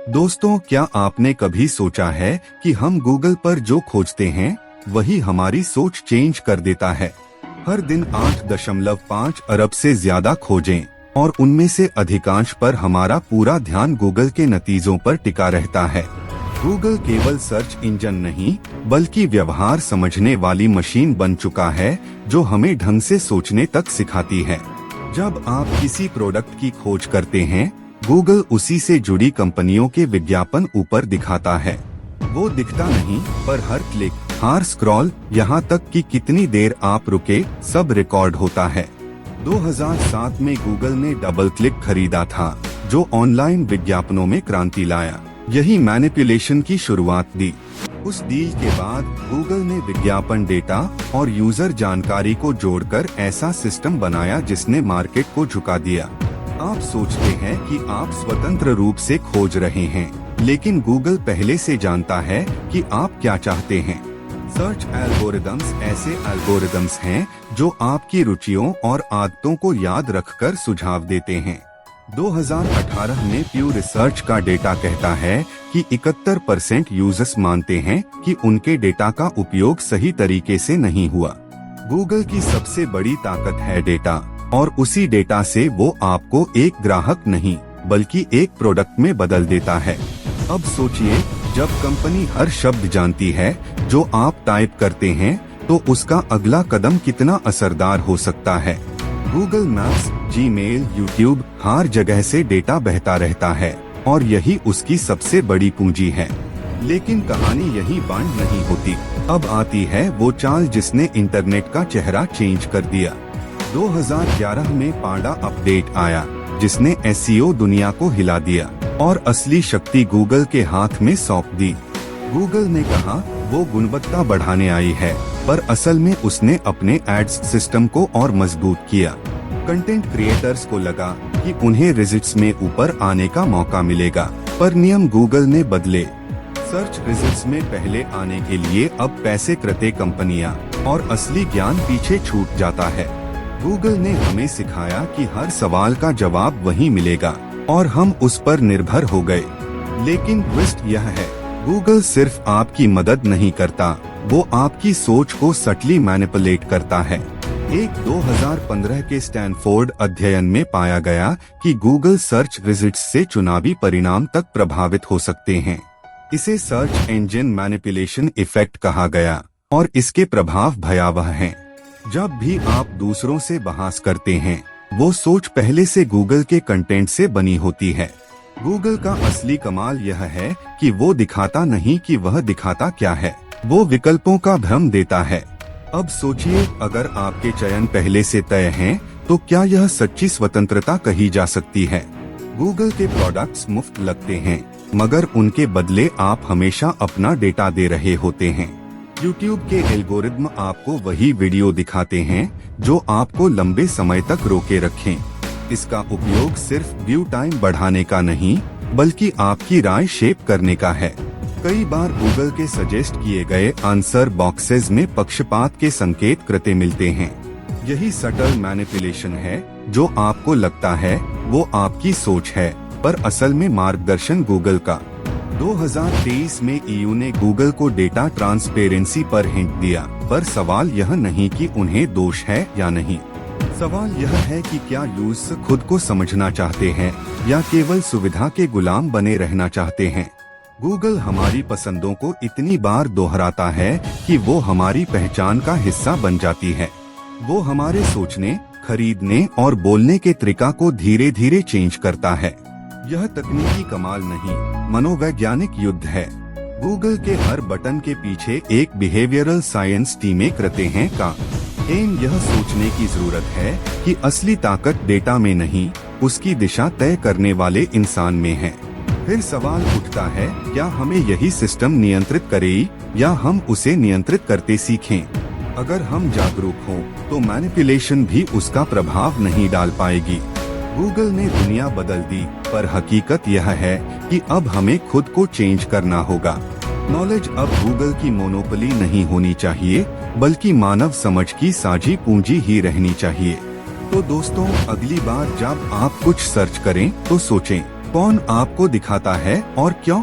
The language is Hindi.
दोस्तों, क्या आपने कभी सोचा है कि हम गूगल पर जो खोजते हैं वही हमारी सोच चेंज कर देता है। हर दिन 8.5 अरब से ज्यादा खोजें और उनमें से अधिकांश पर हमारा पूरा ध्यान गूगल के नतीजों पर टिका रहता है। गूगल केवल सर्च इंजन नहीं बल्कि व्यवहार समझने वाली मशीन बन चुका है जो हमें ढंग से सोचने तक सिखाती है। जब आप किसी प्रोडक्ट की खोज करते हैं, गूगल उसी से जुड़ी कंपनियों के विज्ञापन ऊपर दिखाता है। वो दिखता नहीं, पर हर क्लिक, हर स्क्रॉल, यहाँ तक कि कितनी देर आप रुके, सब रिकॉर्ड होता है। 2007 में गूगल ने डबल क्लिक खरीदा था, जो ऑनलाइन विज्ञापनों में क्रांति लाया। यही मैनिपुलेशन की शुरुआत दी। उस डील के बाद गूगल ने विज्ञापन डेटा और यूजर जानकारी को जोड़कर ऐसा सिस्टम बनाया जिसने मार्केट को झुका दिया। आप सोचते हैं कि आप स्वतंत्र रूप से खोज रहे हैं, लेकिन गूगल पहले से जानता है कि आप क्या चाहते हैं। सर्च एल्गोरिदम्स ऐसे एल्गोरिदम्स हैं जो आपकी रुचियों और आदतों को याद रखकर सुझाव देते हैं। 2018 में प्यू रिसर्च का डेटा कहता है कि 71% यूजर्स मानते हैं कि उनके डेटा का उपयोग सही तरीके से नहीं हुआ। गूगल की सबसे बड़ी ताकत है डेटा, और उसी डेटा से वो आपको एक ग्राहक नहीं बल्कि एक प्रोडक्ट में बदल देता है। अब सोचिए, जब कंपनी हर शब्द जानती है जो आप टाइप करते हैं, तो उसका अगला कदम कितना असरदार हो सकता है। गूगल मैप्स, जीमेल, यूट्यूब, हर जगह से डेटा बहता रहता है और यही उसकी सबसे बड़ी पूंजी है। लेकिन कहानी यही बंद नहीं होती। अब आती है वो चाल जिसने इंटरनेट का चेहरा चेंज कर दिया। 2011 में पांडा अपडेट आया, जिसने एसईओ दुनिया को हिला दिया और असली शक्ति गूगल के हाथ में सौंप दी। गूगल ने कहा वो गुणवत्ता बढ़ाने आई है, पर असल में उसने अपने एड्स सिस्टम को और मजबूत किया। कंटेंट क्रिएटर्स को लगा कि उन्हें रिजल्ट्स में ऊपर आने का मौका मिलेगा, पर नियम गूगल ने बदले। सर्च रिजल्ट्स में पहले आने के लिए अब पैसे करते कंपनियां, और असली ज्ञान पीछे छूट जाता है। गूगल ने हमें सिखाया कि हर सवाल का जवाब वहीं मिलेगा, और हम उस पर निर्भर हो गए। लेकिन ट्विस्ट यह है, गूगल सिर्फ आपकी मदद नहीं करता, वो आपकी सोच को सटली मैनिपुलेट करता है। एक 2015 के स्टैनफोर्ड अध्ययन में पाया गया कि गूगल सर्च रिजल्ट्स से चुनावी परिणाम तक प्रभावित हो सकते हैं। इसे सर्च इंजन मैनिपुलेशन इफेक्ट कहा गया, और इसके प्रभाव भयावह हैं। जब भी आप दूसरों से बहस करते हैं, वो सोच पहले से गूगल के कंटेंट से बनी होती है। गूगल का असली कमाल यह है कि वो दिखाता नहीं कि वह दिखाता क्या है, वो विकल्पों का भ्रम देता है। अब सोचिए, अगर आपके चयन पहले से तय हैं, तो क्या यह सच्ची स्वतंत्रता कही जा सकती है। गूगल के प्रोडक्ट्स मुफ्त लगते हैं, मगर उनके बदले आप हमेशा अपना डेटा दे रहे होते हैं। यूट्यूब के एल्गोरिदम आपको वही वीडियो दिखाते हैं जो आपको लंबे समय तक रोके रखें। इसका उपयोग सिर्फ व्यू टाइम बढ़ाने का नहीं, बल्कि आपकी राय शेप करने का है। कई बार गूगल के सजेस्ट किए गए आंसर बॉक्सेस में पक्षपात के संकेत कृत्य मिलते हैं। यही सटल मैनिपुलेशन है, जो आपको लगता है वो आपकी सोच है, पर असल में मार्गदर्शन गूगल का। 2023 में ईयू ने गूगल को डेटा ट्रांसपेरेंसी पर हिंट दिया, पर सवाल यह नहीं कि उन्हें दोष है या नहीं। सवाल यह है कि क्या यूजर खुद को समझना चाहते हैं या केवल सुविधा के गुलाम बने रहना चाहते हैं। गूगल हमारी पसंदों को इतनी बार दोहराता है कि वो हमारी पहचान का हिस्सा बन जाती है। वो हमारे सोचने, खरीदने और बोलने के तरीका को धीरे धीरे चेंज करता है। यह तकनीकी कमाल नहीं, मनोवैज्ञानिक युद्ध है। गूगल के हर बटन के पीछे एक बिहेवियरल साइंस टीमें करते हैं का एम यह सोचने की जरूरत है कि असली ताकत डेटा में नहीं, उसकी दिशा तय करने वाले इंसान में है। फिर सवाल उठता है, क्या हमें यही सिस्टम नियंत्रित करे या हम उसे नियंत्रित करते सीखें। अगर हम जागरूक हों, तो मैनिपुलेशन भी उसका प्रभाव नहीं डाल पाएगी। गूगल ने दुनिया बदल दी, पर हकीकत यह है कि अब हमें खुद को चेंज करना होगा। नॉलेज अब गूगल की मोनोपोली नहीं होनी चाहिए, बल्कि मानव समझ की साझी पूंजी ही रहनी चाहिए। तो दोस्तों, अगली बार जब आप कुछ सर्च करें तो सोचें, कौन आपको दिखाता है और क्यों?